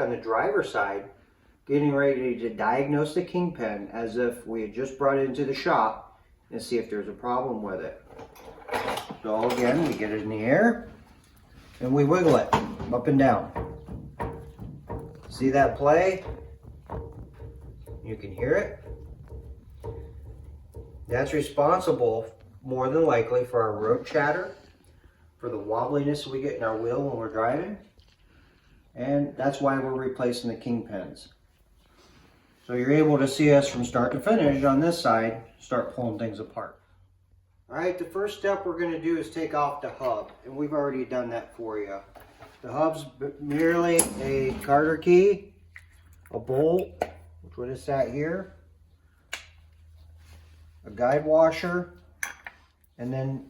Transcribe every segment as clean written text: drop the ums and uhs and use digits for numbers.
on the driver's side, getting ready to diagnose the kingpin as if we had just brought it into the shop and see if there's a problem with it. So again, we get it in the air and we wiggle it up and down. See that play? You can hear it. That's responsible more than likely for our road chatter, for the wobbliness we get in our wheel when we're driving, and that's why we're replacing the kingpins. So you're able to see us from start to finish on this side, start pulling things apart. All right, the first step we're going to do is take off the hub, and we've already done that for you. The hub's merely a garter key, a bolt, which would have sat here, a guide washer, and then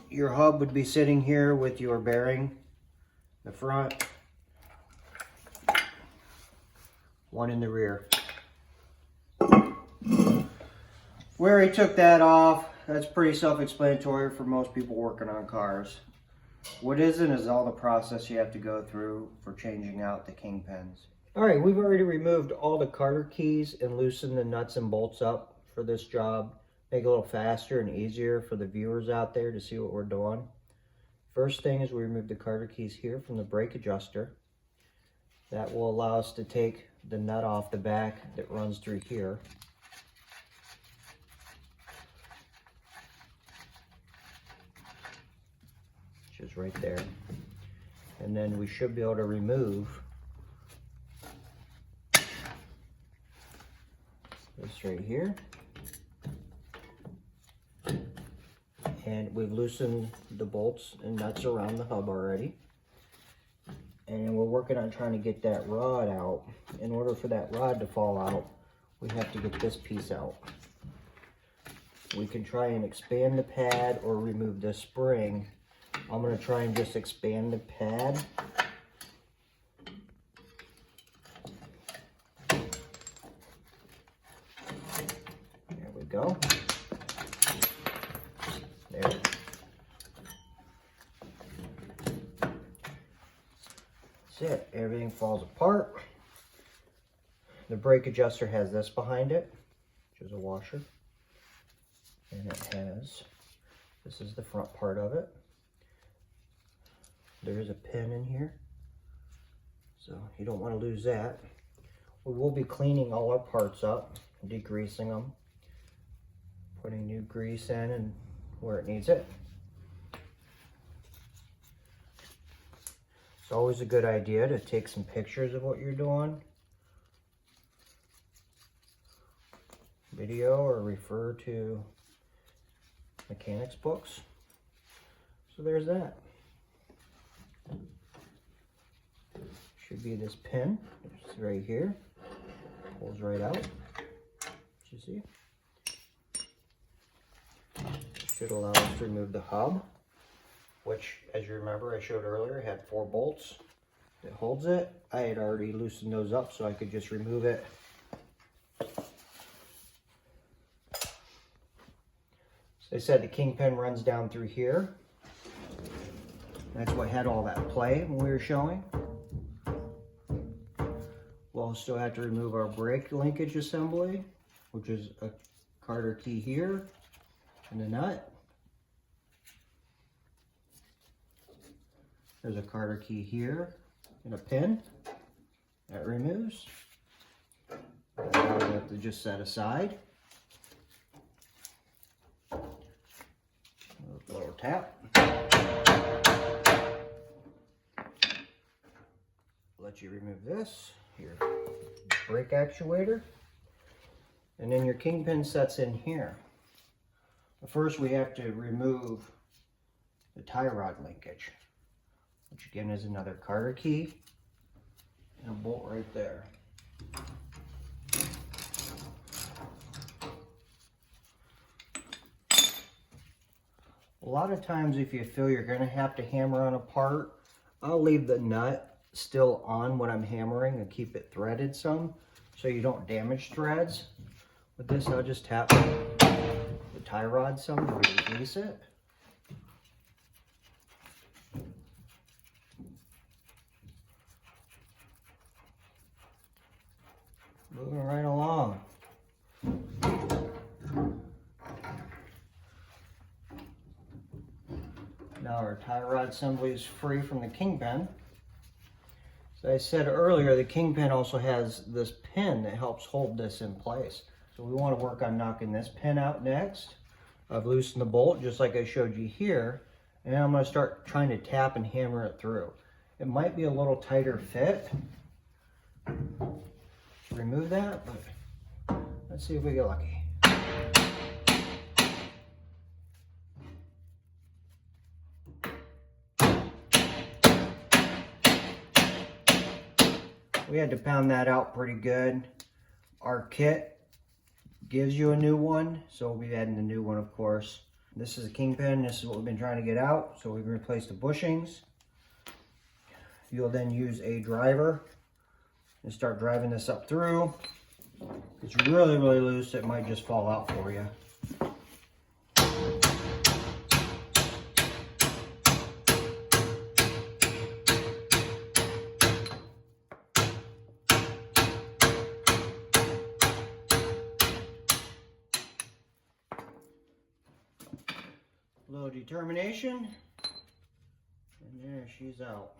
your hub would be sitting here with your bearing, the front, one in the rear. We already took that off. That's pretty self-explanatory for most people working on cars. What isn't is all the process you have to go through for changing out the kingpins. All right, we've already removed all the garter keys and loosened the nuts and bolts up for this job. Make it a little faster and easier for the viewers out there to see what we're doing. First thing is we remove the garter keys here from the brake adjuster. That will allow us to take the nut off the back that runs through here. Which is right there. And then we should be able to remove this right here. And we've loosened the bolts and nuts around the hub already. And we're working on trying to get that rod out. In order for that rod to fall out, we have to get this piece out. We can try and expand the pad or remove the spring. I'm going to try and just expand the pad. There we go. There. That's it. Everything falls apart. The brake adjuster has this behind it, which is a washer. And it has, this is the front part of it. There is a pin in here, so you don't want to lose that. We will be cleaning all our parts up, degreasing them, putting new grease in and where it needs it. It's always a good idea to take some pictures of what you're doing, video, or refer to mechanics books. So there's that. Should be this pin. It's right here. Pulls right out. You see? Should allow us to remove the hub, which, as you remember, I showed earlier, had 4 bolts that holds it. I had already loosened those up so I could just remove it. So I said the kingpin runs down through here. That's what had all that play when we were showing. We'll still have to remove our brake linkage assembly, which is a garter key here and a nut. There's a garter key here and a pin that removes. Now we have to just set aside. A little tap. Let you remove this, your brake actuator, and then your kingpin sets in here. But first we have to remove the tie rod linkage, which again is another garter key and a bolt right there. A lot of times if you feel you're going to have to hammer on a part, I'll leave the nut still on when I'm hammering and keep it threaded some so you don't damage threads. With this, I'll just tap the tie rod some to release it. Moving right along. Now our tie rod assembly is free from the kingpin. As I said earlier, the kingpin also has this pin that helps hold this in place. So we want to work on knocking this pin out next. I've loosened the bolt just like I showed you here, and I'm going to start trying to tap and hammer it through. It might be a little tighter fit. Remove that, but let's see if we get lucky. We had to pound that out pretty good. Our kit gives you a new one, so we'll be adding the new one, of course. This is a kingpin. This is what we've been trying to get out, so we've replaced the bushings. You'll then use a driver and start driving this up through. It's really, really loose. It might just fall out for you. A little determination, and there she's out.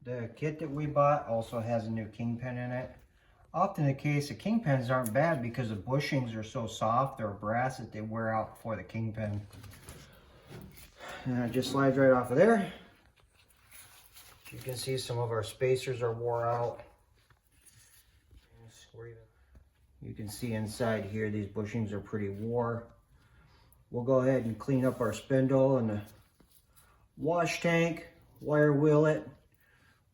The kit that we bought also has a new kingpin in it. Often the case, the kingpins aren't bad because the bushings are so soft or brass that they wear out before the kingpin. And it just slides right off of there. You can see some of our spacers are wore out. You can see inside here, these bushings are pretty wore. We'll go ahead and clean up our spindle and the wash tank, wire wheel it,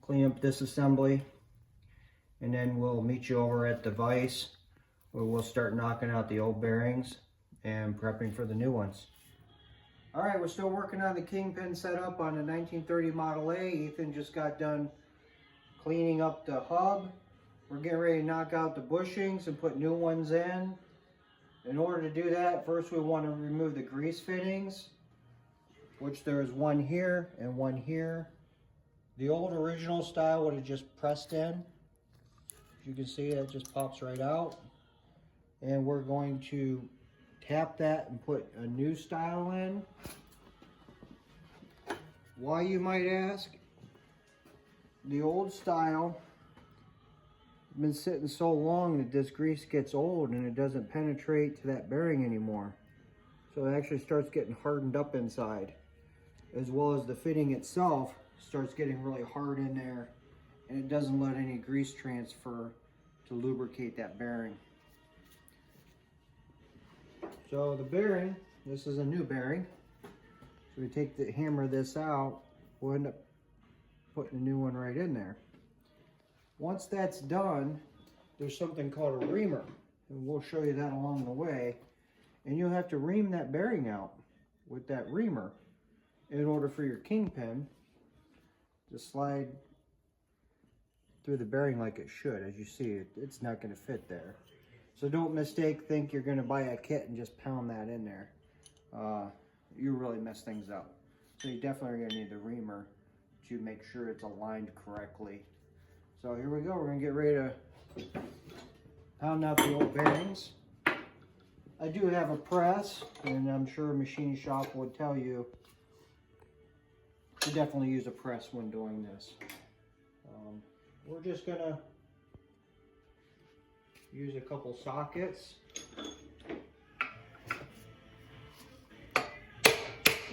clean up this assembly, and then we'll meet you over at the vise where we'll start knocking out the old bearings and prepping for the new ones. All right, we're still working on the kingpin setup on the 1930 Model A. Ethan just got done cleaning up the hub. We're getting ready to knock out the bushings and put new ones in. In order to do that, first we want to remove the grease fittings, which there is one here and one here. The old original style would have just pressed in. As you can see, it just pops right out. And we're going to tap that and put a new style in. Why, you might ask? The old style been sitting so long that this grease gets old and it doesn't penetrate to that bearing anymore. So it actually starts getting hardened up inside, as well as the fitting itself starts getting really hard in there, and it doesn't let any grease transfer to lubricate that bearing. So the bearing, this is a new bearing. So we take the hammer this out, we'll end up putting a new one right in there. Once that's done, there's something called a reamer, and we'll show you that along the way. And you'll have to ream that bearing out with that reamer in order for your kingpin to slide through the bearing like it should. As you see, it's not going to fit there. So don't think you're going to buy a kit and just pound that in there. You really mess things up. So you definitely are going to need the reamer to make sure it's aligned correctly. So here we go, we're gonna get ready to pound out the old bearings. I do have a press, and I'm sure a machine shop would tell you to definitely use a press when doing this. We're just gonna use a couple sockets.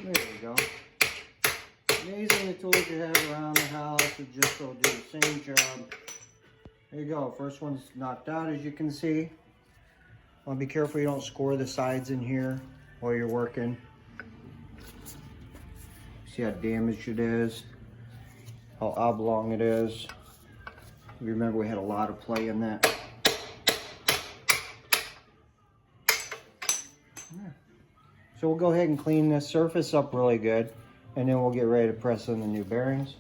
There we go. Amazing the tools you have around the house that just will do the same job. There you go. First one's knocked out, as you can see. Want to be careful you don't score the sides in here while you're working. See how damaged it is, how oblong it is. Remember, we had a lot of play in that. So we'll go ahead and clean this surface up really good, and then we'll get ready to press in the new bearings.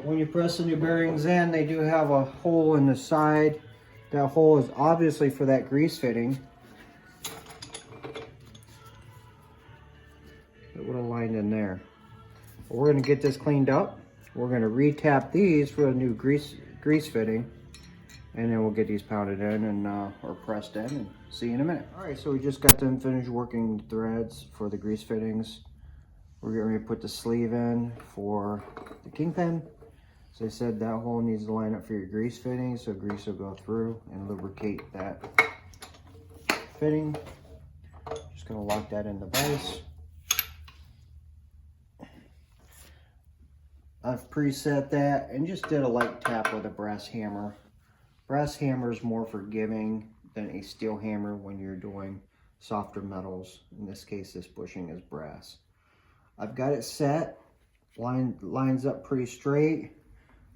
When you press the new bearings in, they do have a hole in the side. That hole is obviously for that grease fitting. It would have lined in there. But we're going to get this cleaned up. We're going to re-tap these for a new grease grease fitting, and then we'll get these pounded in and or pressed in, and see you in a minute. All right, so we just got them finished working the threads for the grease fittings. We're getting ready to put the sleeve in for the kingpin. So I said that hole needs to line up for your grease fitting, so grease will go through and lubricate that fitting. Just gonna lock that in the vise. I've preset that and just did a light tap with a brass hammer. Brass hammer is more forgiving than a steel hammer when you're doing softer metals. In this case, this bushing is brass. I've got it set, lines up pretty straight.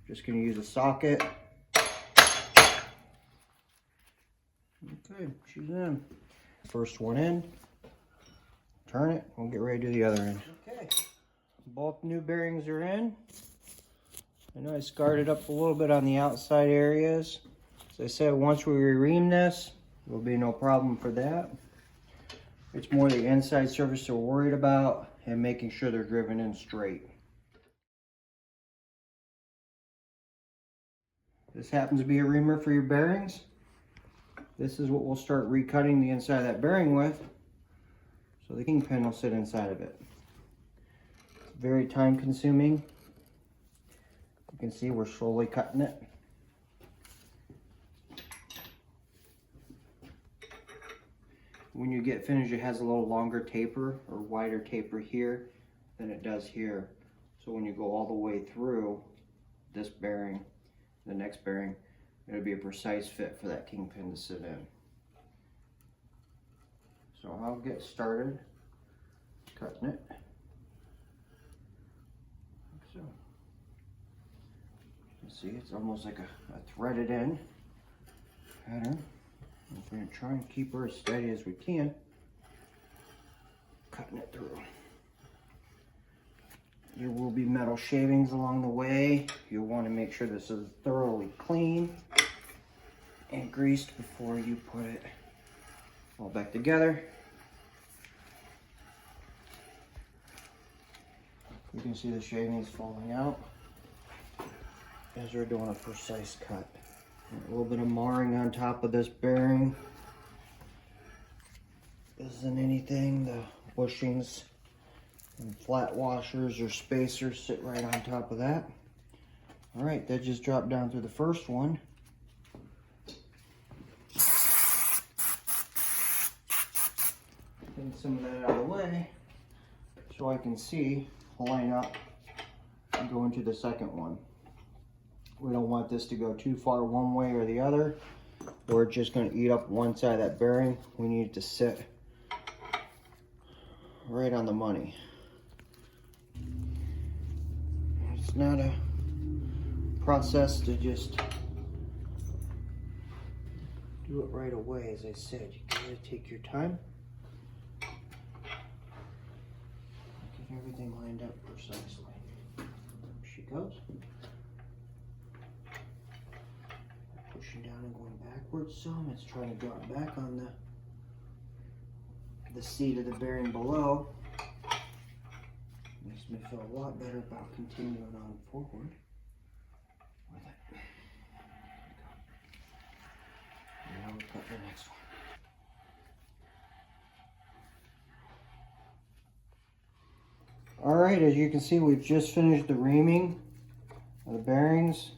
Just gonna use a socket. Okay, she's in. First one in, turn it, we'll get ready to do the other end. Okay, both new bearings are in. I know I scarred it up a little bit on the outside areas. As I said, once we ream this, there'll be no problem for that. It's more the inside surface we're worried about and making sure they're driven in straight. This happens to be a reamer for your bearings. This is what we'll start recutting the inside of that bearing with, so the kingpin will sit inside of it. It's very time consuming. You can see we're slowly cutting it. When you get finished, it has a little longer taper or wider taper here than it does here. So when you go all the way through this bearing, the next bearing, it'll be a precise fit for that kingpin to sit in. So I'll get started cutting it. Like so. You see, it's almost like a threaded in pattern. We're going to try and keep her as steady as we can, cutting it through. There will be metal shavings along the way. You'll want to make sure this is thoroughly clean and greased before you put it all back together. You can see the shavings falling out as we're doing a precise cut. A little bit of marring on top of this bearing isn't anything. The bushings and flat washers or spacers sit right on top of that. All right, that just dropped down through the first one. Get some of that out of the way so I can see, line up, and go into the second one. We don't want this to go too far one way or the other, or it's just going to eat up one side of that bearing. We need it to sit right on the money. It's not a process to just do it right away. As I said, you gotta take your time. Get everything lined up precisely. There she goes. Pushing down and going backwards some. It's trying to drop back on the seat of the bearing below. Makes me feel a lot better about continuing on forward with it. Now we'll cut the next one. Alright, as you can see, we've just finished the reaming of the bearings.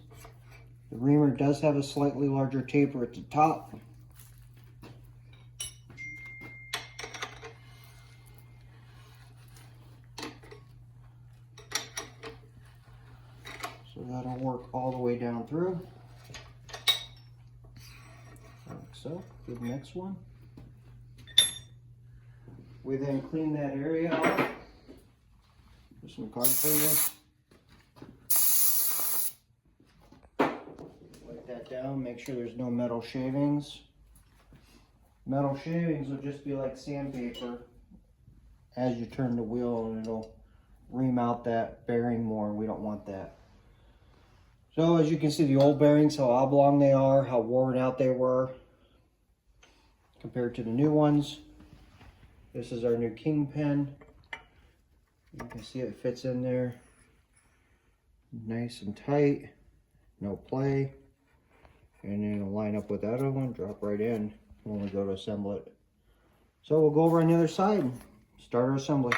The reamer does have a slightly larger taper at the top. So that'll work all the way down through. Like so. Do the next one. We then clean that area off with some card cleaner. That down, make sure there's no metal shavings. Metal shavings will just be like sandpaper as you turn the wheel, and it'll ream out that bearing more, and we don't want that. So as you can see, the old bearings, how oblong they are, how worn out they were compared to the new ones. This is our new kingpin. You can see it fits in there nice and tight. no play. And then it'll line up with that other one, drop right in when we go to assemble it. So we'll go over on the other side and start our assembly.